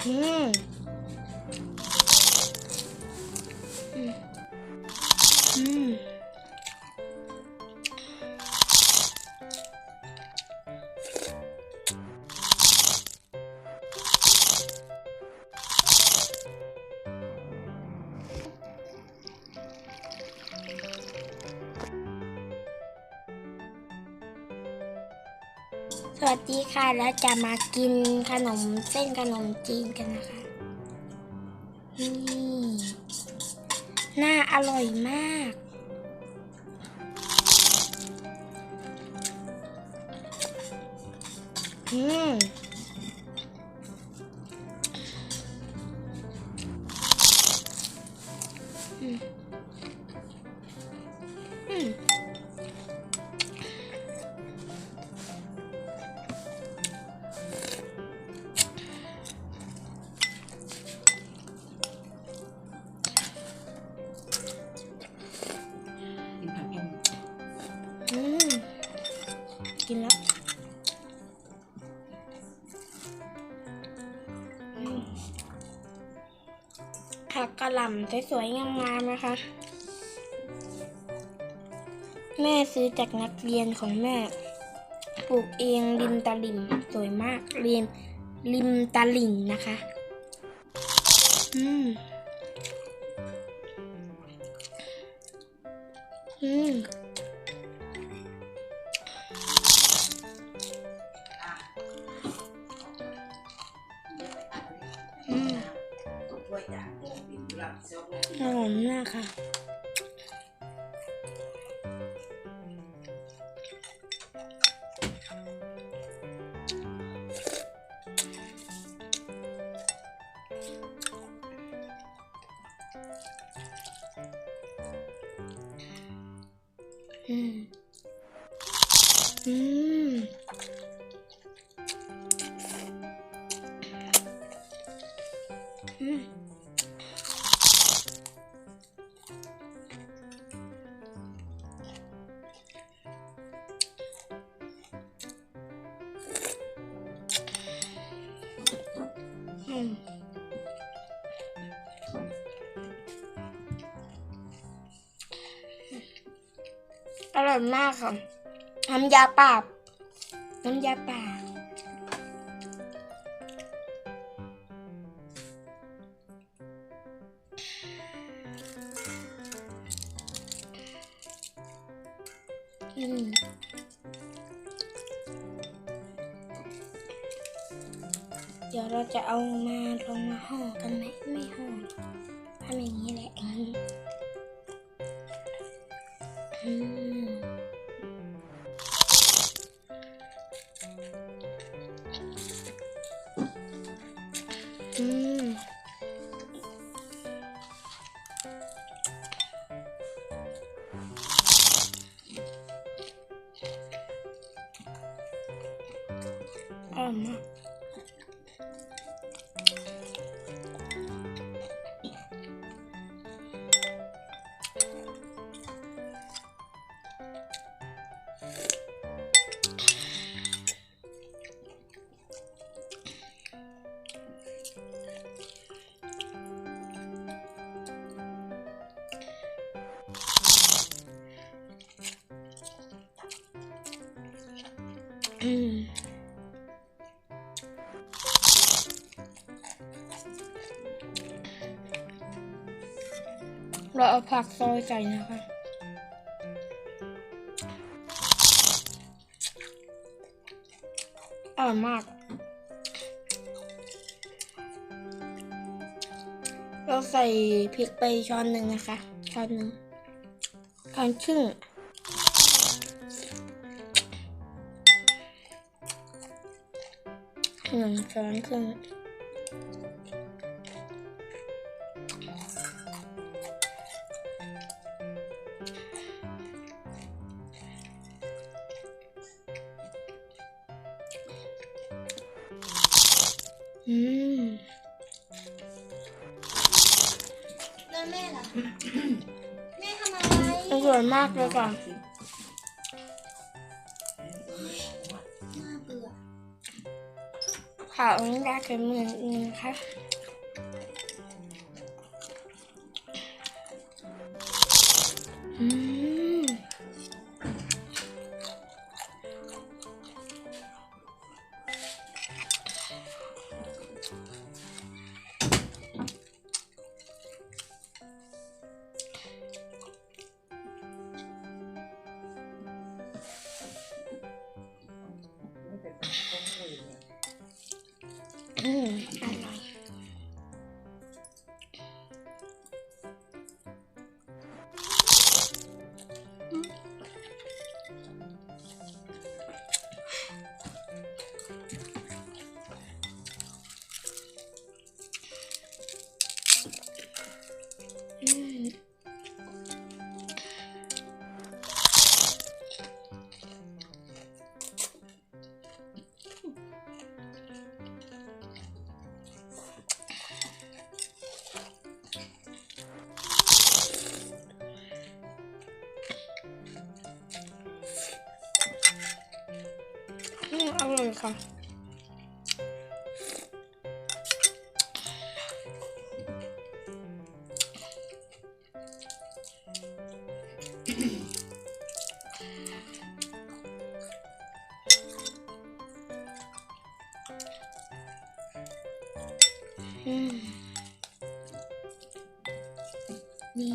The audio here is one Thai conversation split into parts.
อืมอืมสวัสดีค่ะแล้วจะมากินขนมเส้นขนมจีนกันนะคะนี่น่าอร่อยมากอืมอืมอืมกินแล้วผักกระหล่ำสวยๆงามๆนะคะแม่ซื้อจากนักเรียนของแม่ปลูกเองริมตลิ่งสวยมากริมตลิ่งนะคะอืมอืมอืมอร่อยมากค่ะอืมอืมอืมอืมอร่อยมากค่ะน้ำยาป่าน้ำยาป่าอืมเดี๋ยวเราจะเอามาลงมาห่อกันไหมไม่ห่อทำอย่างนี้แหละอืมอืมอร่อยมากอืมเราเอาผักซอยใส่นะคะอร่อยมากเราใส่พริกไปช้อนหนึ่งนะคะช้อนหนึ่งช้อนครึ่งช้อนครึ่งอืมแล้วแม่ล่ะ แม่ทำอะไรอร่อยมากเลยค่ะน่าเบื่อผั ข่าวน้ำยาเค็มเหมือนอื่นนะคะอืมอร่อยอร่อยค่ะนี่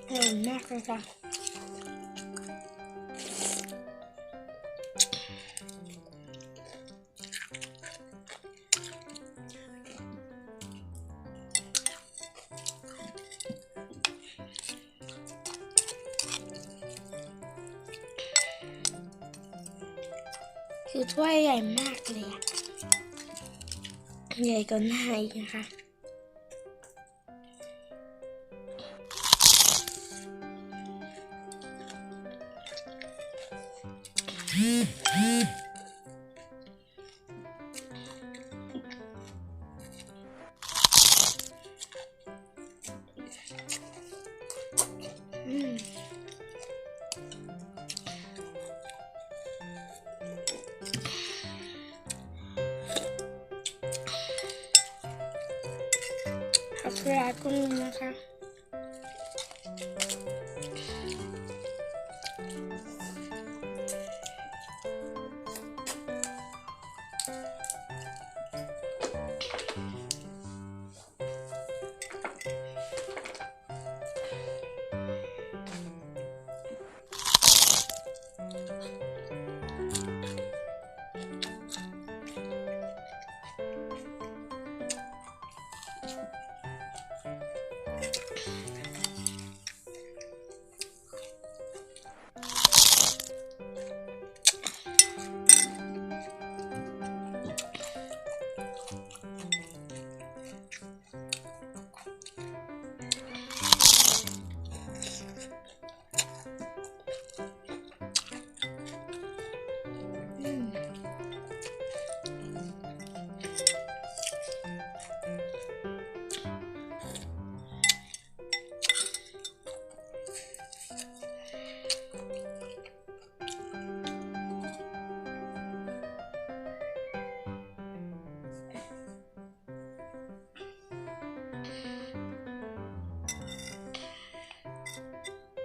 อร่อยมากเลยค่ะคือถ้วยใหญ่มากเลยอะใหญ่กว่าหน้าอีกนะคะผักกาดก็มีนะคะ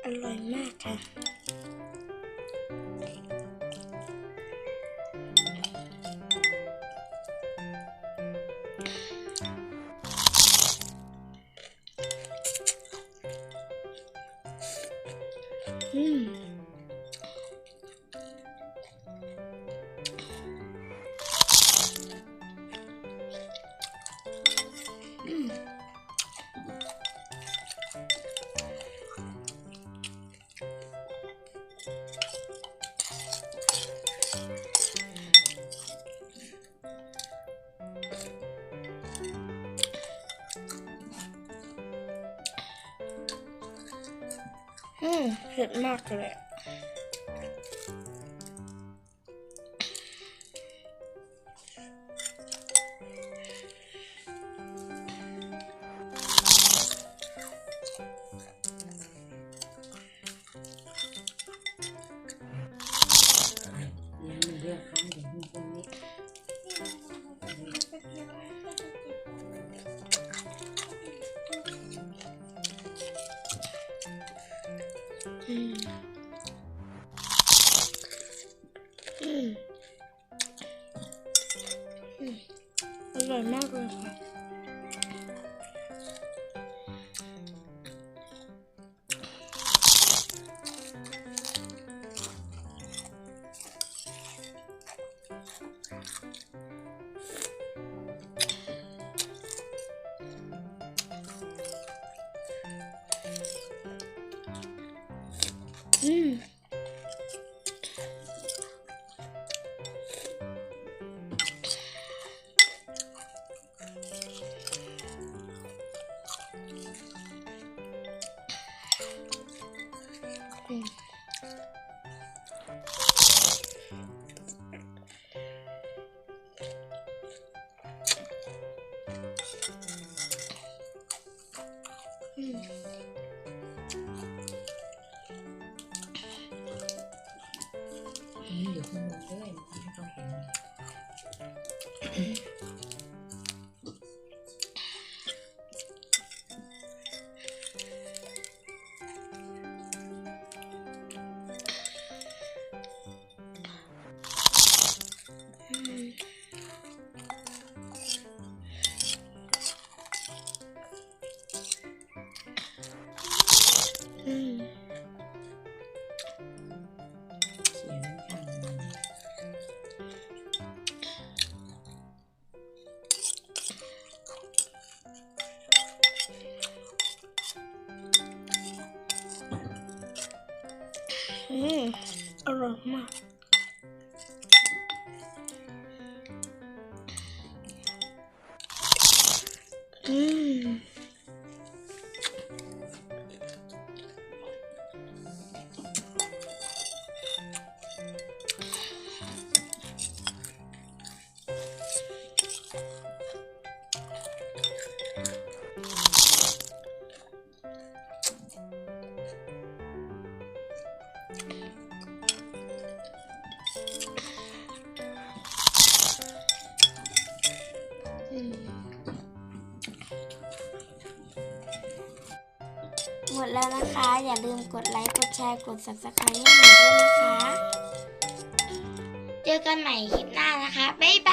อร่อยมากค่ะเผ็ดมากเลย อืมอืมอร่อยมากเลยค่ะอืมอืมอืมอยู่ข้างบนด้วยไม่ต้องเห็นอืม เขียนทางอร่อยมากอืมหมดแล้วนะคะ อย่าลืมกดไลค์ กดแชร์ กด Subscribe ให้หนูด้วยนะคะ เจอกันใหม่คลิปหน้านะคะ บ๊ายบาย